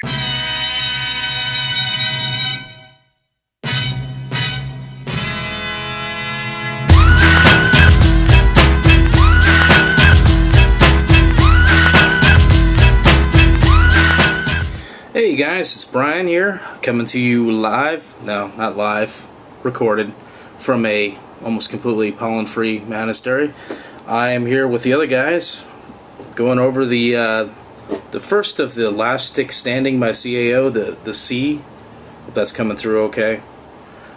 Hey guys, it's Brian here, coming to you live, no, not live, recorded, from a almost completely pollen-free monastery. I am here with the other guys, going over the first of the Last Stick Standing by CAO, the C. Hope that's coming through okay.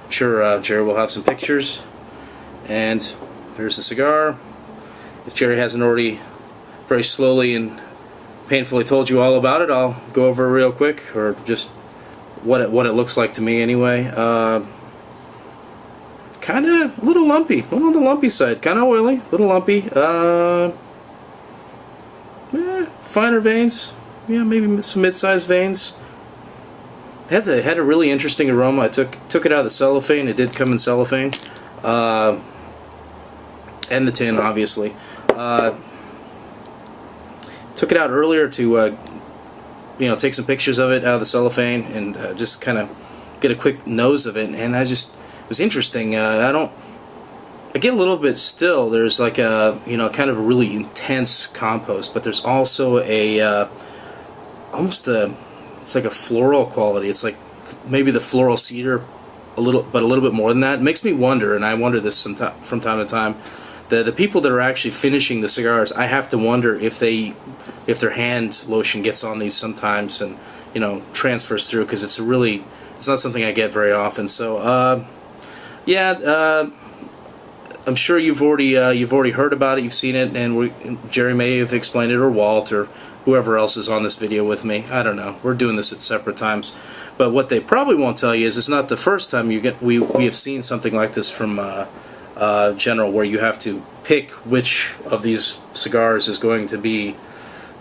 I'm sure Jerry will have some pictures. And there's the cigar. If Jerry hasn't already very slowly and painfully told you all about it, I'll go over it real quick, or just what it looks like to me anyway. Kind of a little lumpy, a little on the lumpy side, kind of oily, a little lumpy. Finer veins, yeah, maybe some mid-sized veins. Had a really interesting aroma. I took it out of the cellophane. It did come in cellophane, and the tin, obviously. Took it out earlier to take some pictures of it out of the cellophane and just kind of get a quick nose of it, and it was interesting. I get a little bit still. There's like a kind of a really intense compost, but there's also a it's like a floral quality. It's like maybe the floral cedar a little bit more than that. It makes me wonder, and I wonder this from time to time. The people that are actually finishing the cigars, I have to wonder if their hand lotion gets on these sometimes and transfers through, because it's not something I get very often. So I'm sure you've already heard about it, you've seen it, and Jerry may have explained it, or Walt, or whoever else is on this video with me. I don't know. We're doing this at separate times, but what they probably won't tell you is it's not the first time we have seen something like this from General, where you have to pick which of these cigars is going to be,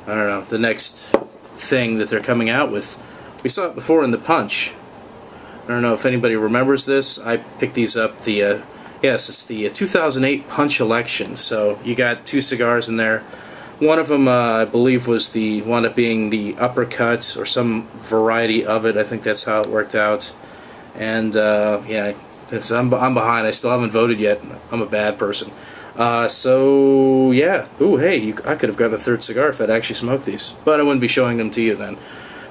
I don't know, the next thing that they're coming out with. We saw it before in the Punch. I don't know if anybody remembers this. I picked these up. Yes, it's the 2008 Punch Election. So you got two cigars in there. One of them, I believe, wound up being the Uppercut, or some variety of it. I think that's how it worked out. And yeah. I'm behind. I still haven't voted yet. I'm a bad person. So yeah. Ooh, hey, I could have gotten a third cigar if I'd actually smoked these, but I wouldn't be showing them to you then.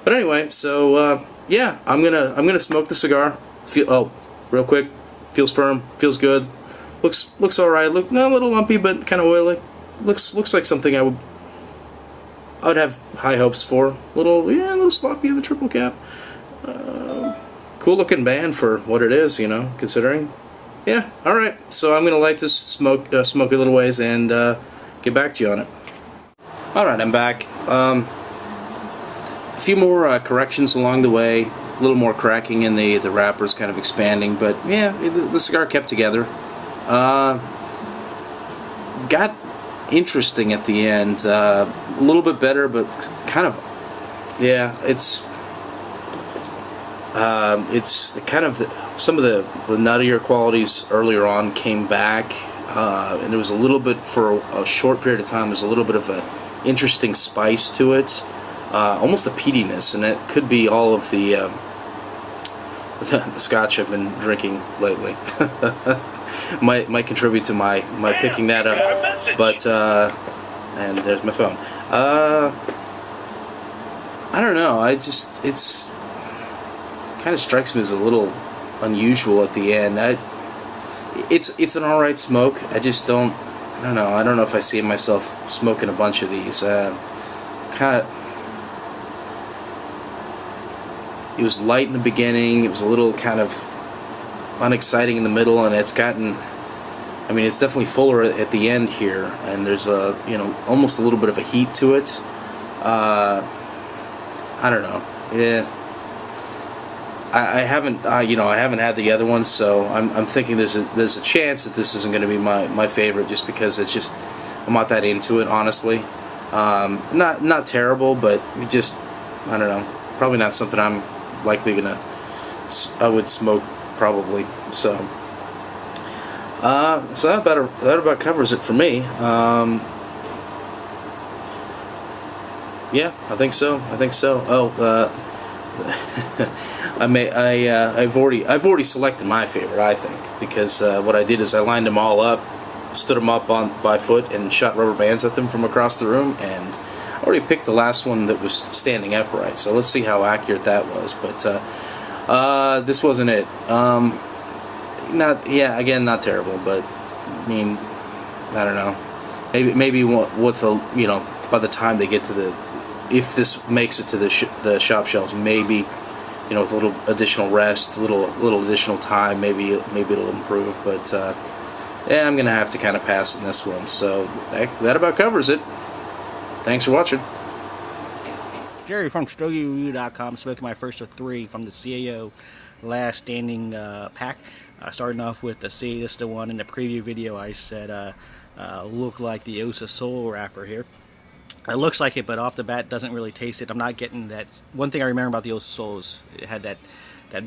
But anyway, so yeah, I'm gonna smoke the cigar. Real quick. Feels firm. Feels good. Looks all right. Not a little lumpy, but kind of oily. Looks like something I would have high hopes for. A little sloppy in the triple cap. Cool looking band for what it is, considering. Yeah, alright, so I'm going to light this, smoke a little ways, and get back to you on it. Alright, I'm back. A few more corrections along the way, a little more cracking in the wrappers, kind of expanding, but yeah, the cigar kept together. Got interesting at the end, a little bit better, but kind of, yeah, it's kind of some of the nuttier qualities earlier on came back, and there was a little bit, for a short period of time, there's a little bit of an interesting spice to it, almost a peatiness, and it could be all of the scotch I've been drinking lately. might contribute to my picking that up, but and there's my phone. I don't know. It's kind of strikes me as a little unusual at the end. It's an alright smoke. I just don't know. I don't know if I see myself smoking a bunch of these. It was light in the beginning. It was a little kind of unexciting in the middle, and it's gotten. I mean, it's definitely fuller at the end here, and there's almost a little bit of a heat to it. I don't know. Yeah. I haven't had the other ones, so I'm thinking there's a chance that this isn't going to be my favorite, just because I'm not that into it, honestly. Not terrible, but just, I don't know, probably not something I'm likely I would smoke, probably. So that about covers it for me. Yeah, I think so. I've already selected my favorite, I think, because what I did is I lined them all up, stood them up by foot, and shot rubber bands at them from across the room, and I already picked the last one that was standing upright. So let's see how accurate that was. But this wasn't it. Again, not terrible, but I mean, I don't know. Maybe with the, you know, by the time they get to the, if this makes it to the shop shelves, maybe, you know, with a little additional rest, a little additional time, maybe it'll improve. But yeah, I'm gonna have to kind of pass on this one. So that about covers it. Thanks for watching. Jerry from StogyReview.com, smoking my first of 3 from the CAO Last Standing pack. Starting off with the C. This is the one in the preview video I said looked like the Osa Soul wrapper here. It looks like it, but off the bat doesn't really taste it. I'm not getting that. One thing I remember about the Osa Soul is it had that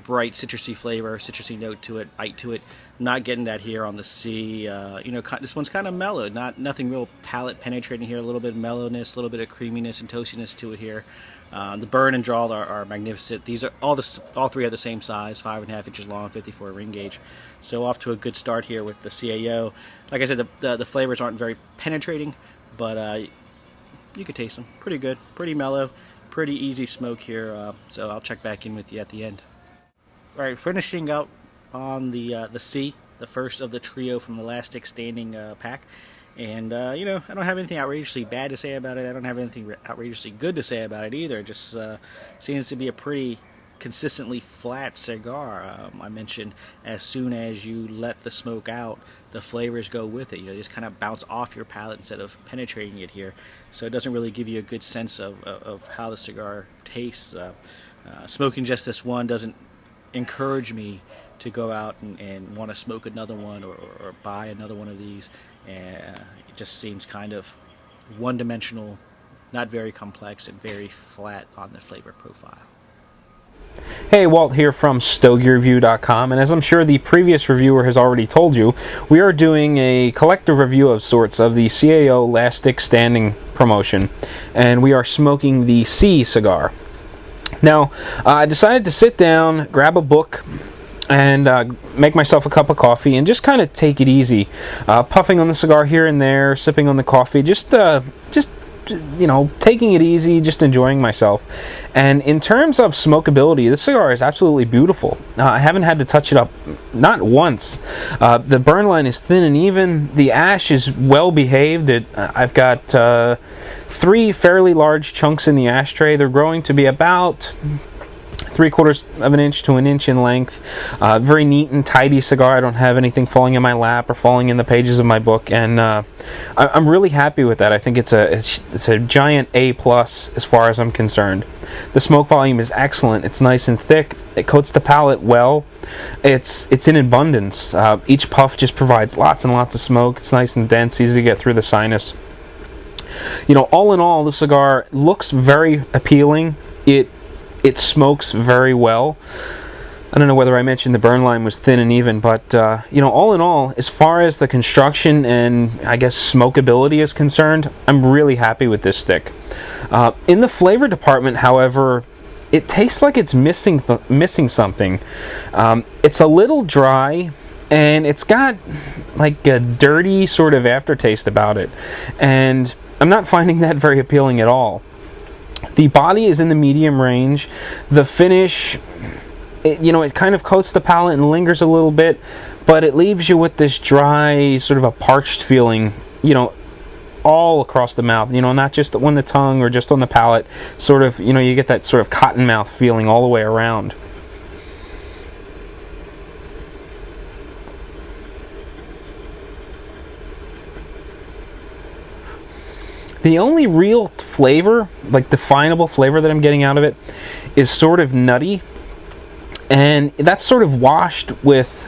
bright citrusy flavor, citrusy note to it, bite to it. I'm not getting that here on the C. You know, this one's kind of mellow. Nothing real palate penetrating here. A little bit of mellowness, a little bit of creaminess and toastiness to it here. The burn and draw are magnificent. These are all 3 are the same size, 5.5 inches long, 54 ring gauge. So off to a good start here with the CAO. Like I said, the flavors aren't very penetrating, but you could taste them. Pretty good, pretty mellow, pretty easy smoke here. So I'll check back in with you at the end. All right, finishing up on the C, the first of the trio from the Last Stick Standing pack. And, you know, I don't have anything outrageously bad to say about it. I don't have anything outrageously good to say about it either. It just seems to be a pretty consistently flat cigar. I mentioned as soon as you let the smoke out, the flavors go with it. You know, just kind of bounce off your palate instead of penetrating it here. So it doesn't really give you a good sense of how the cigar tastes. Smoking just this one doesn't encourage me to go out and want to smoke another one or buy another one of these. It just seems kind of one-dimensional, not very complex, and very flat on the flavor profile. Hey, Walt here from StogyReview.com, and as I'm sure the previous reviewer has already told you, we are doing a collective review of sorts of the CAO Last Stick Standing promotion, and we are smoking the C cigar. Now, I decided to sit down, grab a book, and make myself a cup of coffee and just kind of take it easy, puffing on the cigar here and there, sipping on the coffee, just you know, taking it easy, just enjoying myself. And in terms of smokability, this cigar is absolutely beautiful. I haven't had to touch it up, not once. The burn line is thin and even. The ash is well behaved. I've got 3 fairly large chunks in the ashtray. They're growing to be about 3/4 of an inch to an inch in length. Very neat and tidy cigar. I don't have anything falling in my lap or falling in the pages of my book, and I'm really happy with that. I think it's a giant A+ as far as I'm concerned. The smoke volume is excellent. It's nice and thick. It coats the palate well. It's in abundance. Each puff just provides lots and lots of smoke. It's nice and dense, easy to get through the sinus. You know, all in all, the cigar looks very appealing. It smokes very well. I don't know whether I mentioned the burn line was thin and even, but you know, all in all, as far as the construction and I guess smokability is concerned, I'm really happy with this stick. In the flavor department, however, it tastes like it's missing something. It's a little dry, and it's got like a dirty sort of aftertaste about it, and I'm not finding that very appealing at all. The body is in the medium range. The finish, you know, it kind of coats the palate and lingers a little bit, but it leaves you with this dry, sort of a parched feeling, you know, all across the mouth, you know, not just on the tongue or just on the palate. Sort of, you know, you get that sort of cotton mouth feeling all the way around. The only real flavor, like definable flavor that I'm getting out of it, is sort of nutty, and that's sort of washed with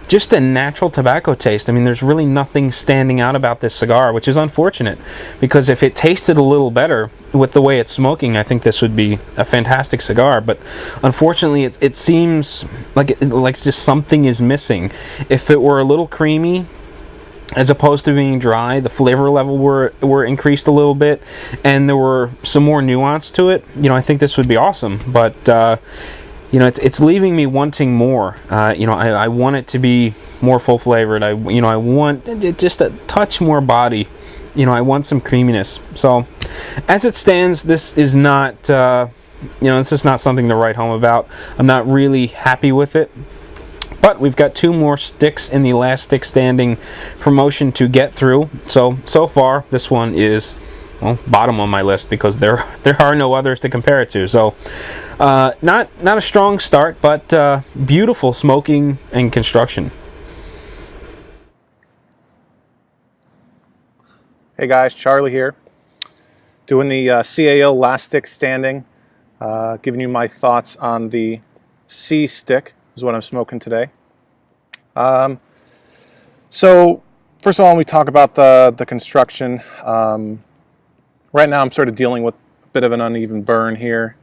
just a natural tobacco taste. I mean, there's really nothing standing out about this cigar, which is unfortunate, because if it tasted a little better with the way it's smoking, I think this would be a fantastic cigar. But unfortunately, it seems like just something is missing. If it were a little creamy, as opposed to being dry. The flavor level were increased a little bit, and there were some more nuance to it. You know, I think this would be awesome, but you know, it's leaving me wanting more. You know, I want it to be more full flavored. I want just a touch more body. You know, I want some creaminess. So, as it stands, this is not you know, this is not something to write home about. I'm not really happy with it. But we've got 2 more sticks in the Last Stick Standing promotion to get through. So far, this one is, well, bottom on my list because there are no others to compare it to. So, not a strong start, but beautiful smoking and construction. Hey guys, Charlie here, doing the CAO Last Stick Standing, giving you my thoughts on the C stick. Is what I'm smoking today. So first of all, when we talk about the construction, right now I'm sort of dealing with a bit of an uneven burn here.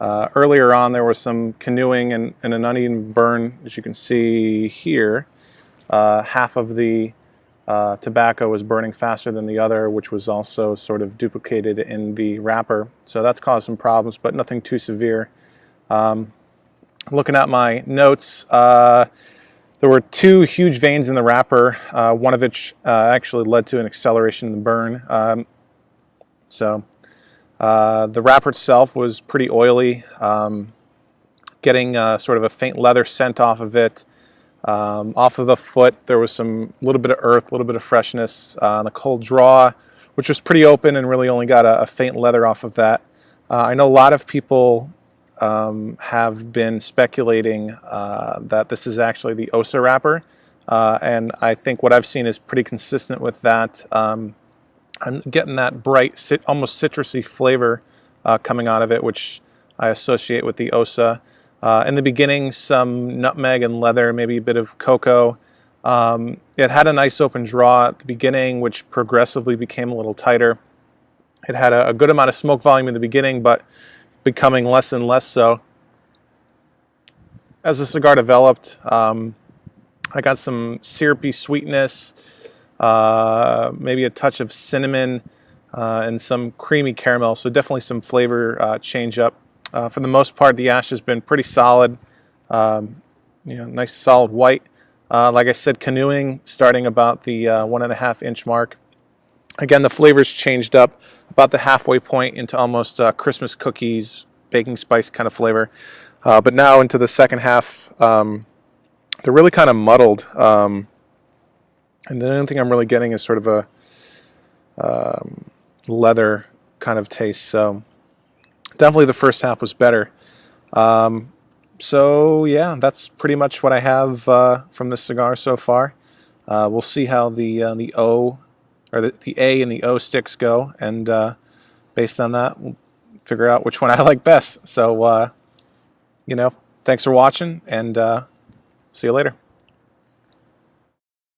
Earlier on there was some canoeing and an uneven burn, as you can see here. Half of the tobacco was burning faster than the other, which was also sort of duplicated in the wrapper. So that's caused some problems, but nothing too severe. Looking at my notes, there were 2 huge veins in the wrapper, one of which actually led to an acceleration in the burn. The wrapper itself was pretty oily, getting sort of a faint leather scent off of it. Off of the foot, there was a little bit of earth, a little bit of freshness. The cold draw, which was pretty open and really only got a faint leather off of that. I know a lot of people have been speculating that this is actually the OSA wrapper, and I think what I've seen is pretty consistent with that. I'm getting that bright, almost citrusy flavor coming out of it, which I associate with the OSA. In the beginning, some nutmeg and leather, maybe a bit of cocoa. It had a nice open draw at the beginning, which progressively became a little tighter. It had a good amount of smoke volume in the beginning, but becoming less and less so. As the cigar developed, I got some syrupy sweetness, maybe a touch of cinnamon, and some creamy caramel, so definitely some flavor change up. For the most part, the ash has been pretty solid, nice solid white. Like I said, canoeing starting about the 1.5 inch mark. Again, the flavors changed up about the halfway point into almost Christmas cookies, baking spice kind of flavor. But now into the second half, they're really kind of muddled. And the only thing I'm really getting is sort of a leather kind of taste. So definitely the first half was better. So yeah, that's pretty much what I have from this cigar so far. We'll see how the O, or the A and the O sticks go, and based on that, we'll figure out which one I like best. So, thanks for watching, and see you later.